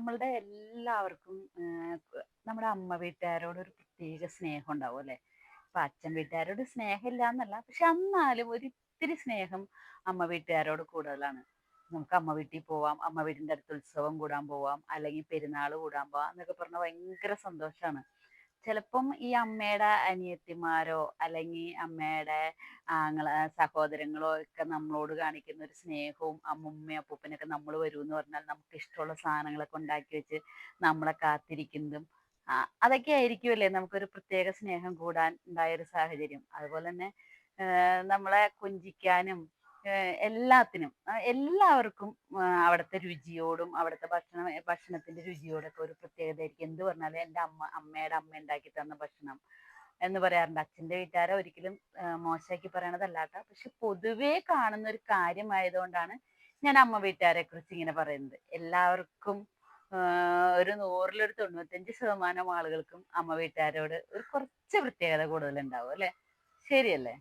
നമ്മളുടെ എല്ലാവർക്കും നമ്മുടെ അമ്മ വീട്ടുകാരോട് ഒരു പ്രത്യേക സ്നേഹം ഉണ്ടാവും അല്ലെ? ഇപ്പൊ അച്ഛൻ വീട്ടുകാരോട് സ്നേഹമില്ല എന്നല്ല, പക്ഷെ എന്നാലും ഒരിത്തിരി സ്നേഹം അമ്മ വീട്ടുകാരോട് കൂടുതലാണ്. നമുക്ക് അമ്മ വീട്ടിൽ പോവാം, അമ്മ വീടിന്റെ അടുത്ത് ഉത്സവം കൂടാൻ പോവാം, അല്ലെങ്കിൽ പെരുന്നാൾ കൂടാൻ പോവാം എന്നൊക്കെ പറഞ്ഞാൽ ഭയങ്കര സന്തോഷമാണ്. ചിലപ്പം ഈ അമ്മയുടെ അനിയത്തിമാരോ അല്ലെങ്കിൽ അമ്മയുടെ സഹോദരങ്ങളോ ഒക്കെ നമ്മളോട് കാണിക്കുന്ന ഒരു സ്നേഹവും അമ്മുമ്മയും അപ്പൂപ്പനൊക്കെ നമ്മൾ വരുമെന്ന് പറഞ്ഞാൽ നമുക്ക് ഇഷ്ടമുള്ള സാധനങ്ങളൊക്കെ ഉണ്ടാക്കി വെച്ച് നമ്മളെ കാത്തിരിക്കുന്നതും അതൊക്കെ ആയിരിക്കുമല്ലേ നമുക്കൊരു പ്രത്യേക സ്നേഹം കൂടാൻ ഉണ്ടായ ഒരു സാഹചര്യം. അതുപോലെ തന്നെ നമ്മളെ കൊഞ്ചിക്കാനും എല്ലാത്തിനും എല്ലാവർക്കും അവിടുത്തെ രുചിയോടും അവിടുത്തെ ഭക്ഷണത്തിന്റെ രുചിയോടൊക്കെ ഒരു പ്രത്യേകതയായിരിക്കും. എന്ത് പറഞ്ഞാലും എൻ്റെ അമ്മയുടെ അമ്മ ഉണ്ടാക്കി തന്ന ഭക്ഷണം എന്ന് പറയാറുണ്ട്. അച്ഛൻ്റെ വീട്ടുകാരെ ഒരിക്കലും മോശമാക്കി പറയണതല്ല ട്ടോ. പക്ഷെ പൊതുവേ കാണുന്ന ഒരു കാര്യമായതുകൊണ്ടാണ് ഞാൻ അമ്മ വീട്ടുകാരെ കുറിച്ച് ഇങ്ങനെ പറയുന്നത്. എല്ലാവർക്കും ഒരു 100-ൽ 95% ആളുകൾക്കും അമ്മ വീട്ടുകാരോട് ഒരു കുറച്ച് പ്രത്യേകത കൂടുതലുണ്ടാവും അല്ലേ? ശരിയല്ലേ?